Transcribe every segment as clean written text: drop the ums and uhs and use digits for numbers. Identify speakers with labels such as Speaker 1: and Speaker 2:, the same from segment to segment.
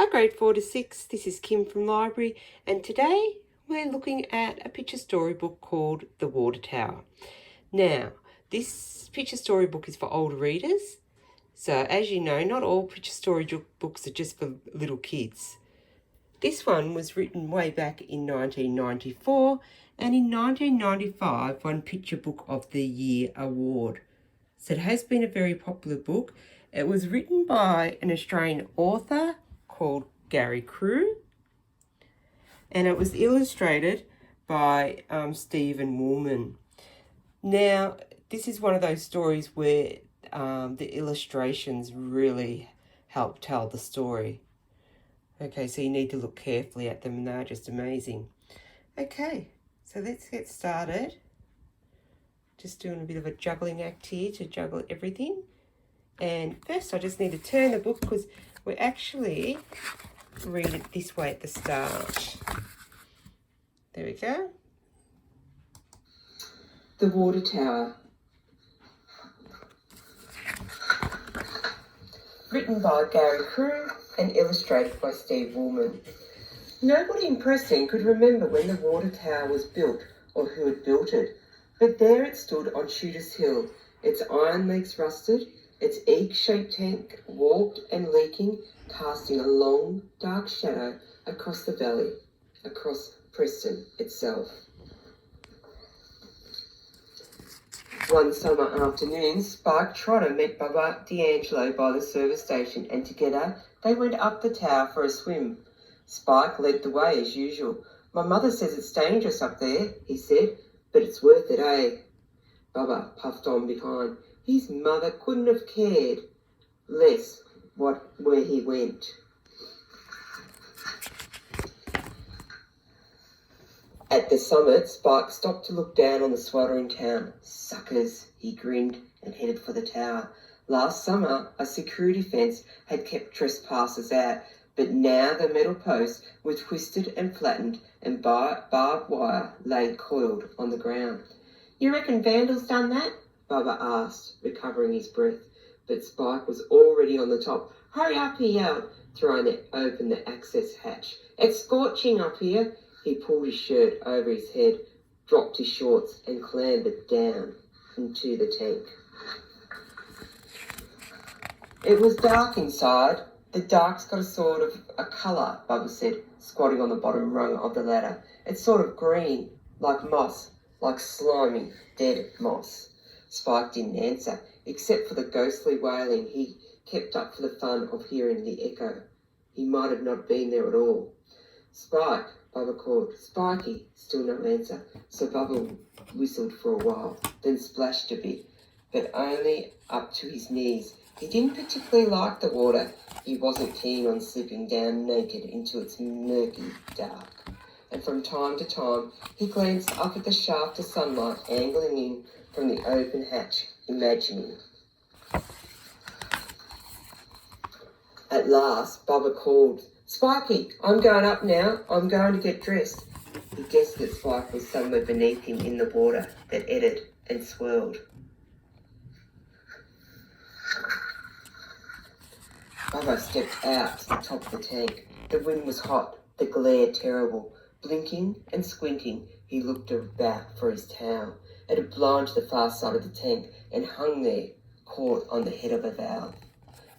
Speaker 1: Hi grade 4 to 6, this is Kim from Library, and today we're looking at a picture storybook called The Watertower. Now, this picture storybook is for older readers, so as you know, not all picture storybooks are just for little kids. This one was written way back in 1994, and in 1995 won Picture Book of the Year award. So it has been a very popular book. It was written by an Australian author called Gary Crew, and it was illustrated by Stephen Woolman. Now, this is one of those stories where the illustrations really help tell the story. Okay, so you need to look carefully at them, and they're just amazing. Okay, so let's get started. Just doing a bit of a juggling act here to juggle everything. And first I just need to turn the book because we actually read it this way at the start. There we go. The Watertower. Written by Gary Crew and illustrated by Steve Woolman. Nobody in Preston could remember when the Watertower was built or who had built it, but there it stood on Shooters Hill, its iron legs rusted, its egg-shaped tank warped and leaking, casting a long, dark shadow across the valley, across Preston itself. One summer afternoon, Spike Trotter met Bubba D'Angelo by the service station, and together they went up the tower for a swim. Spike led the way as usual. "My mother says it's dangerous up there," he said, "but it's worth it, eh?" Bubba puffed on behind. His mother couldn't have cared less where he went. At the summit, Spike stopped to look down on the sweltering town. "Suckers," he grinned and headed for the tower. Last summer, a security fence had kept trespassers out, but now the metal posts were twisted and flattened, and barbed wire lay coiled on the ground. "You reckon vandals done that?" Bubba asked, recovering his breath. But Spike was already on the top. "Hurry up," he yelled, throwing open the access hatch. "It's scorching up here." He pulled his shirt over his head, dropped his shorts, and clambered down into the tank. It was dark inside. "The dark's got a sort of a colour," Bubba said, squatting on the bottom rung of the ladder. "It's sort of green, like moss, like slimy, dead moss." Spike didn't answer, except for the ghostly wailing he kept up for the fun of hearing the echo. He might have not been there at all. "Spike," Bubba called. "Spikey." Still no answer, so Bubba whistled for a while, then splashed a bit, but only up to his knees. He didn't particularly like the water. He wasn't keen on slipping down naked into its murky dark. And from time to time, he glanced up at the shaft of sunlight angling in from the open hatch, imagining. At last, Bubba called, "Spikey, I'm going up now. I'm going to get dressed." He guessed that Spike was somewhere beneath him in the water that eddied and swirled. Bubba stepped out to the top of the tank. The wind was hot, the glare terrible. Blinking and squinting, he looked about for his towel. It had blown to the far side of the tank and hung there, caught on the head of a valve.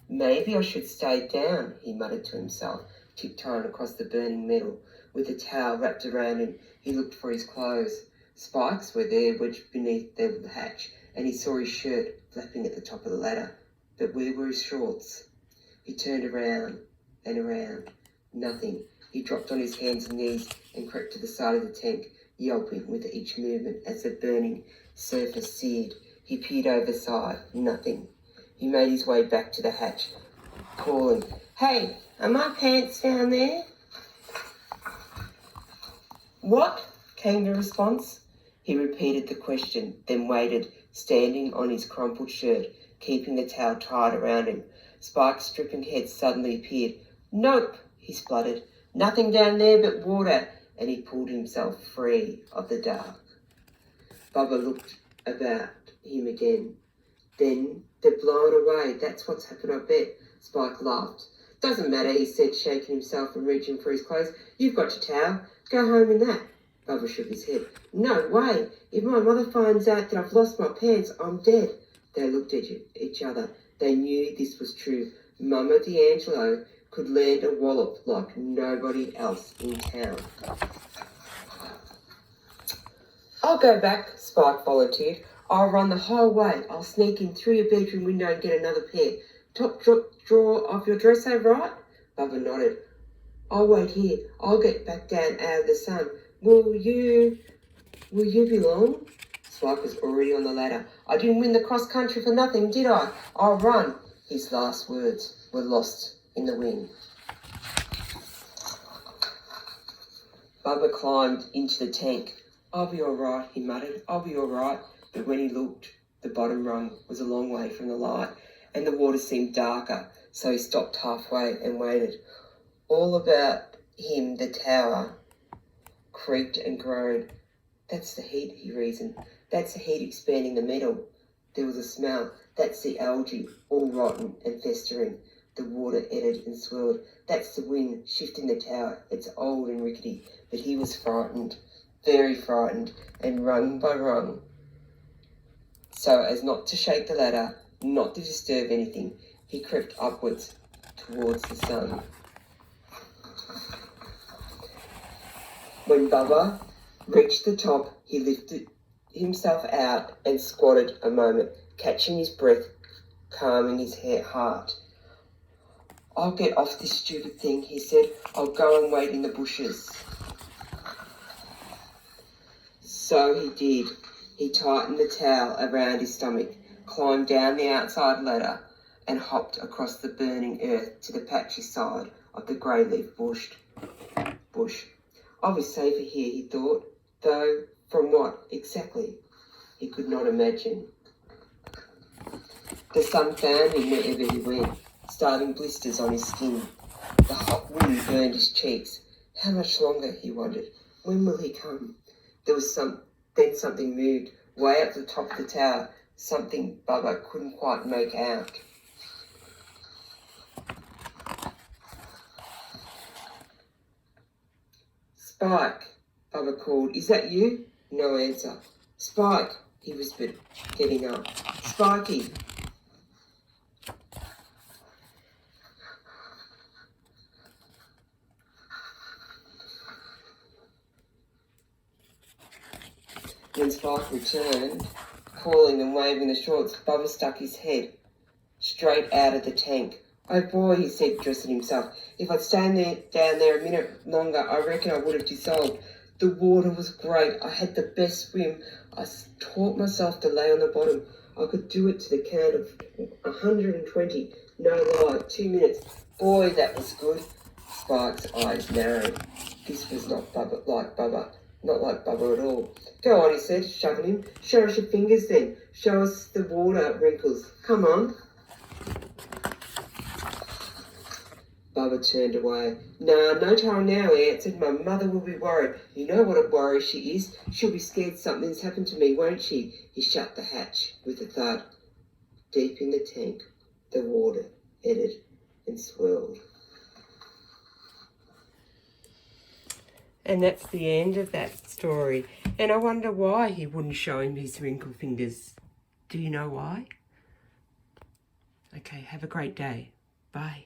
Speaker 1: "Maybe I should stay down," he muttered to himself, tiptoeing across the burning metal. With the towel wrapped around him, he looked for his clothes. Spikes were there, wedged beneath the hatch, and he saw his shirt flapping at the top of the ladder. But where were his shorts? He turned around and around. Nothing. He dropped on his hands and knees and crept to the side of the tank, yelping with each movement as the burning surface seared. He peered over the side. Nothing. He made his way back to the hatch, calling, "Hey, are my pants down there?" "What?" came the response. He repeated the question, then waited, standing on his crumpled shirt, keeping the towel tied around him. Spike's dripping head suddenly appeared. "Nope," he spluttered. "Nothing down there but water," and he pulled himself free of the dark. Bubba looked about him again. "Then they're blown away. That's what's happened, I bet." Spike laughed. Doesn't matter, he said, shaking himself and reaching for his clothes. You've got your towel. Go home in that. Bubba shook his head. No way. If my mother finds out that I've lost my pants, I'm dead. They looked at each other. They knew this was true. Mama D'Angelo could land a wallop like nobody else in town. I'll go back, Spike volunteered. I'll run the whole way. I'll sneak in through your bedroom window and get another pair. Top drawer of your dress, right? Bubba nodded. I'll wait here. I'll get back down out of the sun. Will you be long? Spike was already on the ladder. I didn't win the cross country for nothing, did I? I'll run. His last words were lost in the wind. Bubba climbed into the tank. I'll be all right, he muttered. I'll be all right. But when he looked, the bottom rung was a long way from the light, and the water seemed darker, so he stopped halfway and waited. All about him, the tower creaked and groaned. That's the heat, he reasoned. That's the heat expanding the metal. There was a smell. That's the algae, all rotten and festering. The water eddied and swirled. That's the wind shifting the tower. It's old and rickety, but he was frightened, very frightened, and rung by rung, so as not to shake the ladder, not to disturb anything, he crept upwards towards the sun. When Bubba reached the top, he lifted himself out and squatted a moment, catching his breath, calming his heart. I'll get off this stupid thing, he said. I'll go and wait in the bushes. So he did. He tightened the towel around his stomach, climbed down the outside ladder, and hopped across the burning earth to the patchy side of the grey leaf bush. I'll be safer here, he thought, though from what exactly he could not imagine. The sun found him wherever he went, starting blisters on his skin. The hot wind burned his cheeks. How much longer, he wondered. When will he come? There was then something moved, way up the top of the tower, something Bubba couldn't quite make out. Spike, Bubba called. Is that you? No answer. Spike, he whispered, getting up. Spikey. When Spike returned, calling and waving the shorts, Bubba stuck his head straight out of the tank. Oh boy, he said, dressing himself. If I'd stayed down there a minute longer, I reckon I would have dissolved. The water was great. I had the best swim. I taught myself to lay on the bottom. I could do it to the count of 120. No lie, 2 minutes. Boy, that was good. Spike's eyes narrowed. This was not Bubba, like Bubba. Not like Bubba at all. Go on, he said, shoving him. Show us your fingers then. Show us the water wrinkles. Come on. Bubba turned away. Nah, no time now, he answered. My mother will be worried. You know what a worry she is. She'll be scared something's happened to me, won't she? He shut the hatch with a thud. Deep in the tank, the water eddied and swirled. And that's the end of that story. And I wonder why he wouldn't show him his wrinkled fingers. Do you know why? Okay, have a great day. Bye.